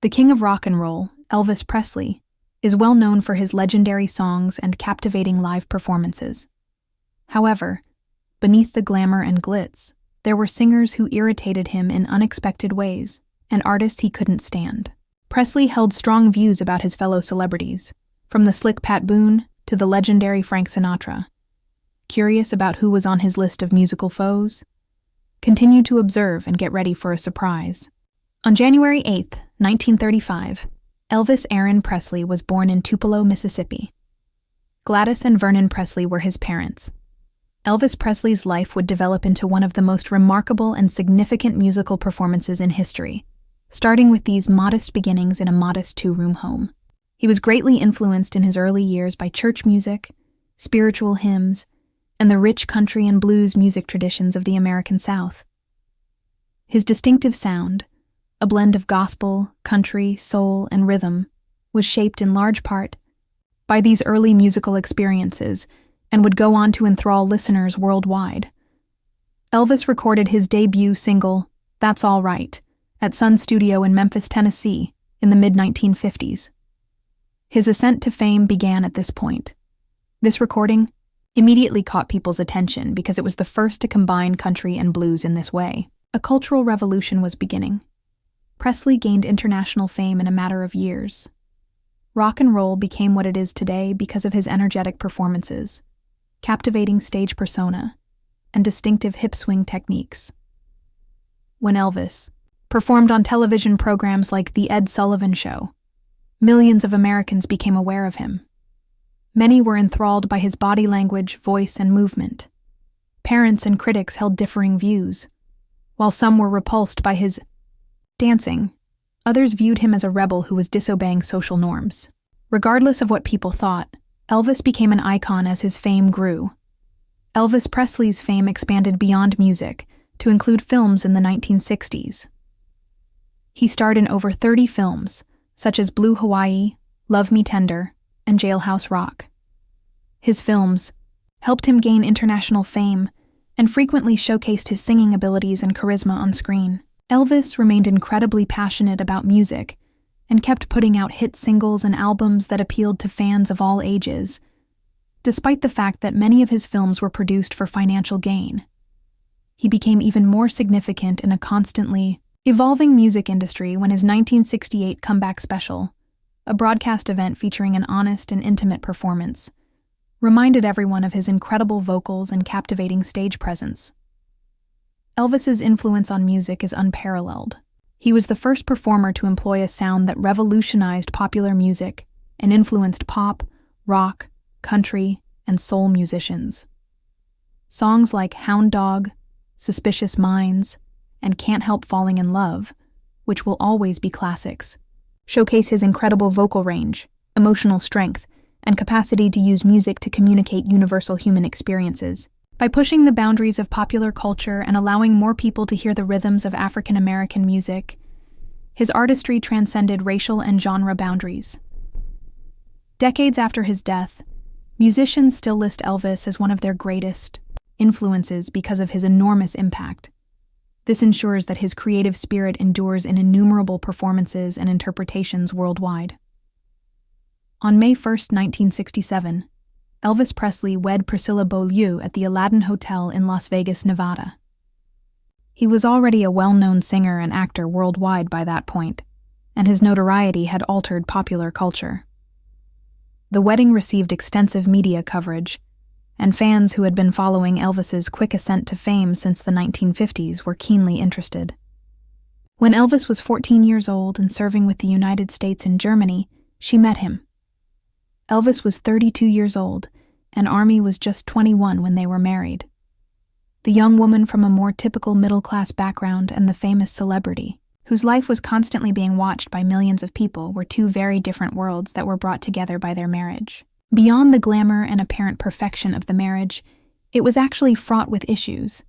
The king of rock and roll, Elvis Presley, is well known for his legendary songs and captivating live performances. However, beneath the glamour and glitz, there were singers who irritated him in unexpected ways, and artists he couldn't stand. Presley held strong views about his fellow celebrities, from the slick Pat Boone to the legendary Frank Sinatra. Curious about who was on his list of musical foes? Continue to observe and get ready for a surprise. On January 8, 1935, Elvis Aaron Presley was born in Tupelo, Mississippi. Gladys and Vernon Presley were his parents. Elvis Presley's life would develop into one of the most remarkable and significant musical performances in history, starting with these modest beginnings in a modest two-room home. He was greatly influenced in his early years by church music, spiritual hymns, and the rich country and blues music traditions of the American South. His distinctive sound, a blend of gospel, country, soul, and rhythm, was shaped in large part by these early musical experiences and would go on to enthrall listeners worldwide. Elvis recorded his debut single, "That's All Right," at Sun Studio in Memphis, Tennessee, in the mid-1950s. His ascent to fame began at this point. This recording immediately caught people's attention because it was the first to combine country and blues in this way. A cultural revolution was beginning. Presley gained international fame in a matter of years. Rock and roll became what it is today because of his energetic performances, captivating stage persona, and distinctive hip-swing techniques. When Elvis performed on television programs like The Ed Sullivan Show, millions of Americans became aware of him. Many were enthralled by his body language, voice, and movement. Parents and critics held differing views. While some were repulsed by his dancing, others viewed him as a rebel who was disobeying social norms. Regardless of what people thought, Elvis became an icon as his fame grew. Elvis Presley's fame expanded beyond music to include films in the 1960s. He starred in over 30 films, such as Blue Hawaii, Love Me Tender, and Jailhouse Rock. His films helped him gain international fame and frequently showcased his singing abilities and charisma on screen. Elvis remained incredibly passionate about music and kept putting out hit singles and albums that appealed to fans of all ages, despite the fact that many of his films were produced for financial gain. He became even more significant in a constantly evolving music industry when his 1968 comeback special, a broadcast event featuring an honest and intimate performance, reminded everyone of his incredible vocals and captivating stage presence. Elvis's influence on music is unparalleled. He was the first performer to employ a sound that revolutionized popular music and influenced pop, rock, country, and soul musicians. Songs like Hound Dog, Suspicious Minds, and Can't Help Falling in Love, which will always be classics, showcase his incredible vocal range, emotional strength, and capacity to use music to communicate universal human experiences. By pushing the boundaries of popular culture and allowing more people to hear the rhythms of African American music, his artistry transcended racial and genre boundaries. Decades after his death, musicians still list Elvis as one of their greatest influences because of his enormous impact. This ensures that his creative spirit endures in innumerable performances and interpretations worldwide. On May 1, 1967, Elvis Presley wed Priscilla Beaulieu at the Aladdin Hotel in Las Vegas, Nevada. He was already a well-known singer and actor worldwide by that point, and his notoriety had altered popular culture. The wedding received extensive media coverage, and fans who had been following Elvis's quick ascent to fame since the 1950s were keenly interested. When Elvis was 14 years old and serving with the United States in Germany, she met him. Elvis was 32 years old, and Army was just 21 when they were married. The young woman from a more typical middle-class background and the famous celebrity, whose life was constantly being watched by millions of people, were two very different worlds that were brought together by their marriage. Beyond the glamour and apparent perfection of the marriage, it was actually fraught with issues,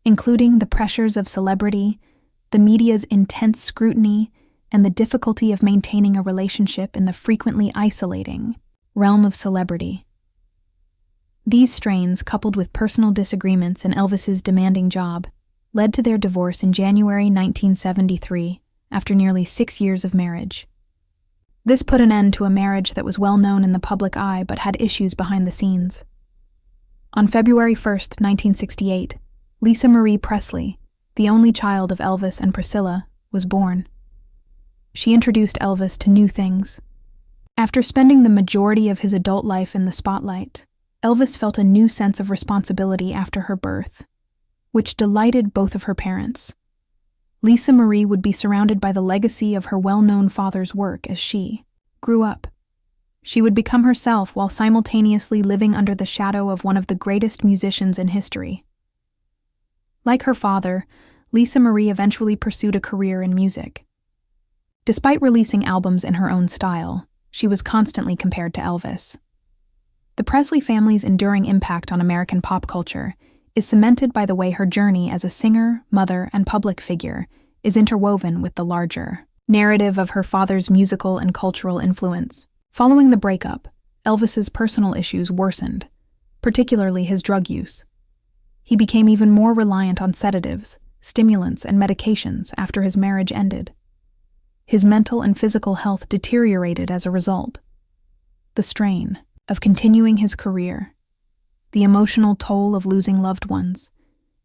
including the pressures of celebrity, the media's intense scrutiny, and the difficulty of maintaining a relationship in the frequently isolating realm of celebrity. These strains, coupled with personal disagreements and Elvis's demanding job, led to their divorce in January 1973 after nearly 6 years of marriage. This put an end to a marriage that was well known in the public eye but had issues behind the scenes. On February 1st, 1968, Lisa Marie Presley, the only child of Elvis and Priscilla, was born. She introduced Elvis to new things. After spending the majority of his adult life in the spotlight, Elvis felt a new sense of responsibility after her birth, which delighted both of her parents. Lisa Marie would be surrounded by the legacy of her well-known father's work as she grew up. She would become herself while simultaneously living under the shadow of one of the greatest musicians in history. Like her father, Lisa Marie eventually pursued a career in music. Despite releasing albums in her own style, she was constantly compared to Elvis. The Presley family's enduring impact on American pop culture is cemented by the way her journey as a singer, mother, and public figure is interwoven with the larger narrative of her father's musical and cultural influence. Following the breakup, Elvis's personal issues worsened, particularly his drug use. He became even more reliant on sedatives, stimulants, and medications after his marriage ended. His mental and physical health deteriorated as a result. The strain of continuing his career, the emotional toll of losing loved ones,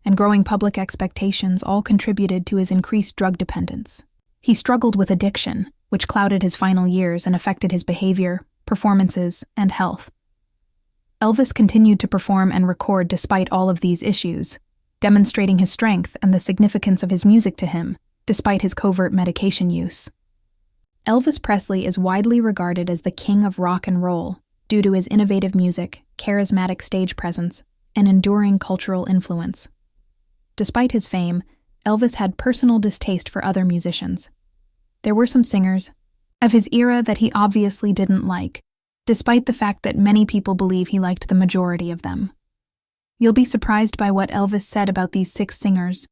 and growing public expectations all contributed to his increased drug dependence. He struggled with addiction, which clouded his final years and affected his behavior, performances, and health. Elvis continued to perform and record despite all of these issues, demonstrating his strength and the significance of his music to him, despite his covert medication use. Elvis Presley is widely regarded as the king of rock and roll due to his innovative music, charismatic stage presence, and enduring cultural influence. Despite his fame, Elvis had personal distaste for other musicians. There were some singers of his era that he obviously didn't like, despite the fact that many people believe he liked the majority of them. You'll be surprised by what Elvis said about these 6 singers,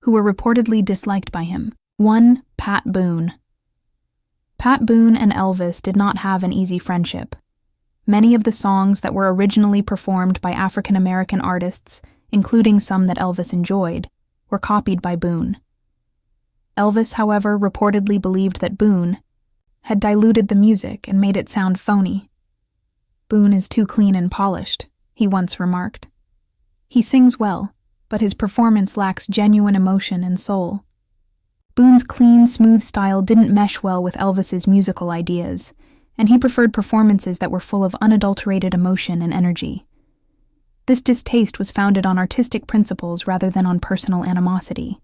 who were reportedly disliked by him. 1. Pat Boone. Pat Boone and Elvis did not have an easy friendship. Many of the songs that were originally performed by African-American artists, including some that Elvis enjoyed, were copied by Boone. Elvis, however, reportedly believed that Boone had diluted the music and made it sound phony. "Boone is too clean and polished," he once remarked. "He sings well, but his performance lacks genuine emotion and soul." Boone's clean, smooth style didn't mesh well with Elvis's musical ideas, and he preferred performances that were full of unadulterated emotion and energy. This distaste was founded on artistic principles rather than on personal animosity.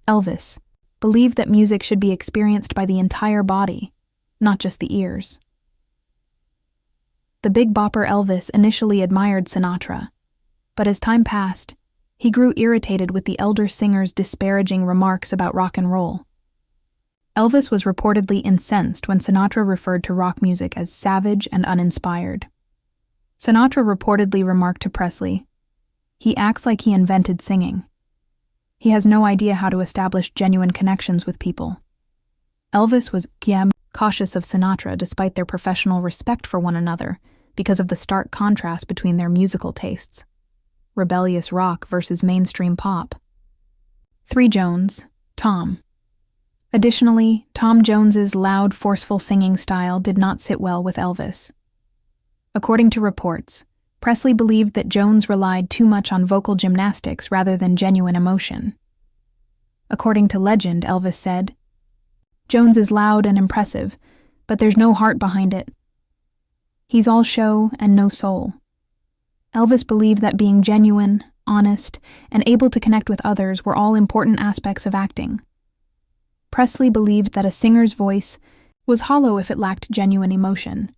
Elvis believed that music should be experienced by the entire body, not just the ears. The big bopper Elvis initially admired Sinatra, but as time passed, he grew irritated with the elder singer's disparaging remarks about rock and roll. Elvis was reportedly incensed when Sinatra referred to rock music as savage and uninspired. Sinatra reportedly remarked to Presley, "He acts like he invented singing. He has no idea how to establish genuine connections with people." Elvis was cautious of Sinatra despite their professional respect for one another because of the stark contrast between their musical tastes. Rebellious rock versus mainstream pop. 3. Jones, Tom. Additionally, Tom Jones's loud, forceful singing style did not sit well with Elvis. According to reports, Presley believed that Jones relied too much on vocal gymnastics rather than genuine emotion. According to legend, Elvis said, "Jones is loud and impressive, but there's no heart behind it. He's all show and no soul." Elvis believed that being genuine, honest, and able to connect with others were all important aspects of acting. Presley believed that a singer's voice was hollow if it lacked genuine emotion,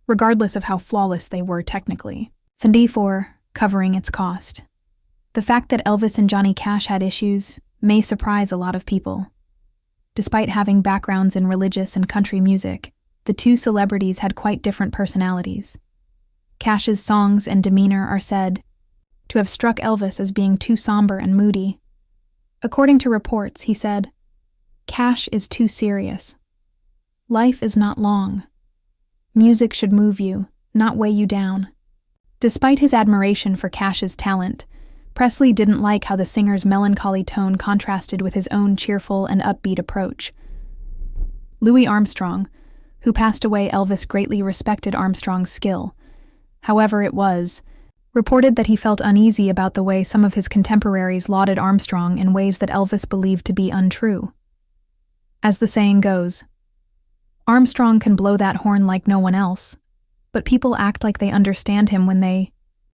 regardless of how flawless they were technically. 4. Covering its cost. The fact that Elvis and Johnny Cash had issues may surprise a lot of people. Despite having backgrounds in religious and country music, the two celebrities had quite different personalities. Cash's songs and demeanor are said to have struck Elvis as being too somber and moody. According to reports, he said, "Cash is too serious. Life is not long. Music should move you, not weigh you down." Despite his admiration for Cash's talent, Presley didn't like how the singer's melancholy tone contrasted with his own cheerful and upbeat approach. Louis Armstrong, who passed away, Elvis greatly respected Armstrong's skill. However, it was reported that he felt uneasy about the way some of his contemporaries lauded Armstrong in ways that Elvis believed to be untrue. As the saying goes, Armstrong can blow that horn like no one else, but people act like they understand him when they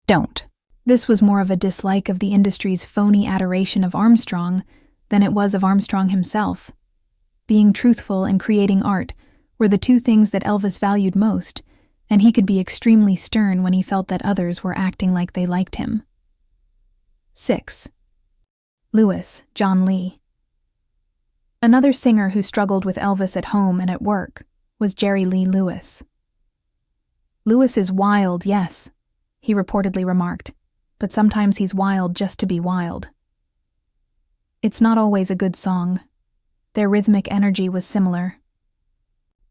don't. This was more of a dislike of the industry's phony adoration of Armstrong than it was of Armstrong himself. Being truthful and creating art were the two things that Elvis valued most, and he could be extremely stern when he felt that others were acting like they liked him. 6. Louis John Lee. Another singer who struggled with Elvis at home and at work was Jerry Lee Lewis. "Louis is wild, yes," he reportedly remarked, "but sometimes he's wild just to be wild." It's not always a good song. Their rhythmic energy was similar.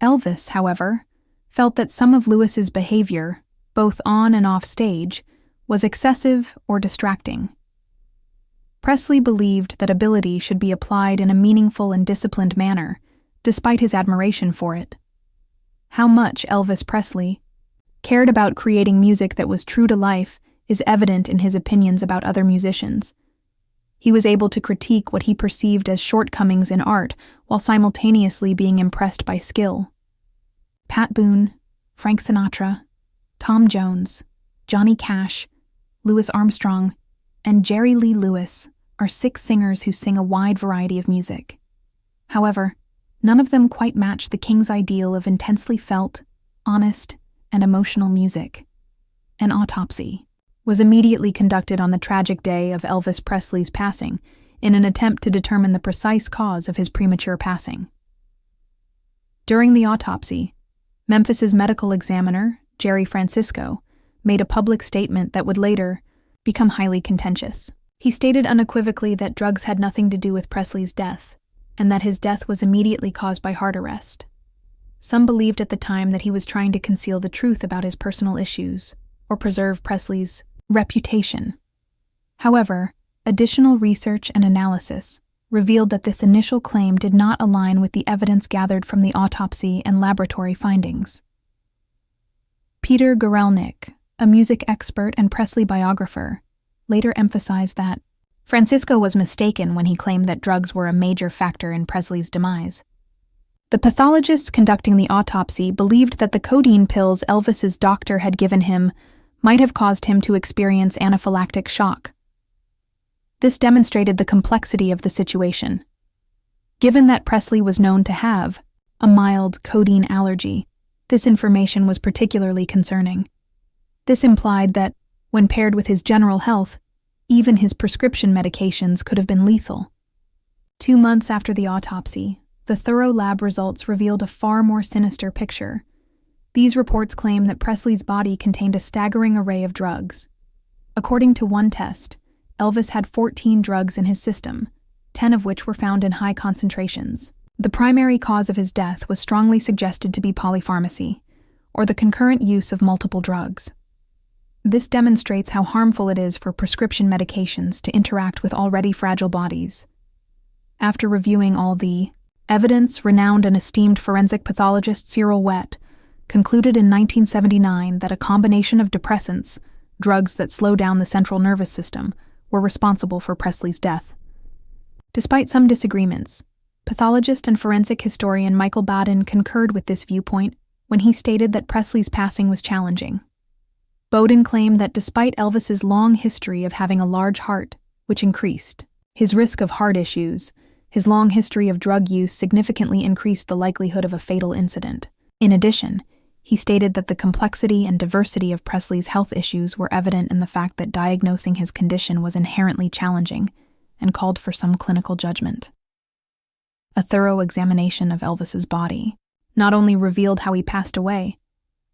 Elvis, however, felt that some of Lewis's behavior, both on and off stage, was excessive or distracting. Presley believed that ability should be applied in a meaningful and disciplined manner, despite his admiration for it. How much Elvis Presley cared about creating music that was true to life is evident in his opinions about other musicians. He was able to critique what he perceived as shortcomings in art while simultaneously being impressed by skill. Pat Boone, Frank Sinatra, Tom Jones, Johnny Cash, Louis Armstrong, and Jerry Lee Lewis are 6 singers who sing a wide variety of music. However, none of them quite match the King's ideal of intensely felt, honest, and emotional music. An autopsy was immediately conducted on the tragic day of Elvis Presley's passing in an attempt to determine the precise cause of his premature passing. During the autopsy, Memphis's medical examiner, Jerry Francisco, made a public statement that would later become highly contentious. He stated unequivocally that drugs had nothing to do with Presley's death, and that his death was immediately caused by heart arrest. Some believed at the time that he was trying to conceal the truth about his personal issues, or preserve Presley's reputation. However, additional research and analysis revealed that this initial claim did not align with the evidence gathered from the autopsy and laboratory findings. Peter Guralnick, a music expert and Presley biographer, later emphasized that Francisco was mistaken when he claimed that drugs were a major factor in Presley's demise. The pathologists conducting the autopsy believed that the codeine pills Elvis's doctor had given him might have caused him to experience anaphylactic shock. This demonstrated the complexity of the situation. Given that Presley was known to have a mild codeine allergy, this information was particularly concerning. This implied that, when paired with his general health, even his prescription medications could have been lethal. 2 months after the autopsy, the thorough lab results revealed a far more sinister picture. These reports claim that Presley's body contained a staggering array of drugs. According to one test, Elvis had 14 drugs in his system, 10 of which were found in high concentrations. The primary cause of his death was strongly suggested to be polypharmacy, or the concurrent use of multiple drugs. This demonstrates how harmful it is for prescription medications to interact with already fragile bodies. After reviewing all the evidence, renowned and esteemed forensic pathologist Cyril Wett concluded in 1979 that a combination of depressants, drugs that slow down the central nervous system, were responsible for Presley's death. Despite some disagreements, pathologist and forensic historian Michael Baden concurred with this viewpoint when he stated that Presley's passing was challenging. Bowden claimed that despite Elvis's long history of having a large heart, which increased his risk of heart issues, his long history of drug use significantly increased the likelihood of a fatal incident. In addition, he stated that the complexity and diversity of Presley's health issues were evident in the fact that diagnosing his condition was inherently challenging and called for some clinical judgment. A thorough examination of Elvis's body not only revealed how he passed away,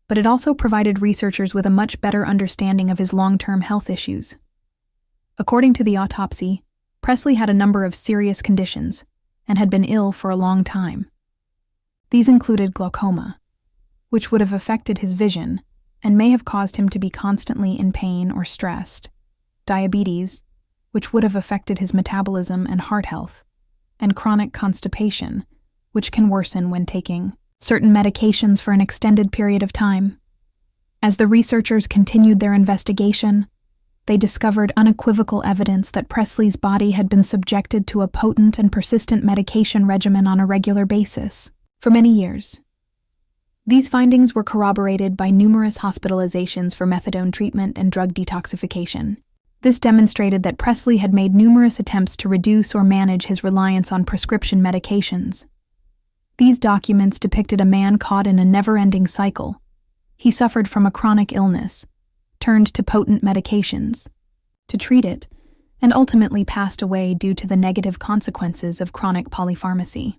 but it also provided researchers with a much better understanding of his long-term health issues. According to the autopsy, Presley had a number of serious conditions and had been ill for a long time. These included glaucoma, which would have affected his vision and may have caused him to be constantly in pain or stressed, diabetes, which would have affected his metabolism and heart health, and chronic constipation, which can worsen when taking certain medications for an extended period of time. As the researchers continued their investigation, they discovered unequivocal evidence that Presley's body had been subjected to a potent and persistent medication regimen on a regular basis for many years. These findings were corroborated by numerous hospitalizations for methadone treatment and drug detoxification. This demonstrated that Presley had made numerous attempts to reduce or manage his reliance on prescription medications. These documents depicted a man caught in a never-ending cycle. He suffered from a chronic illness, turned to potent medications to treat it, and ultimately passed away due to the negative consequences of chronic polypharmacy.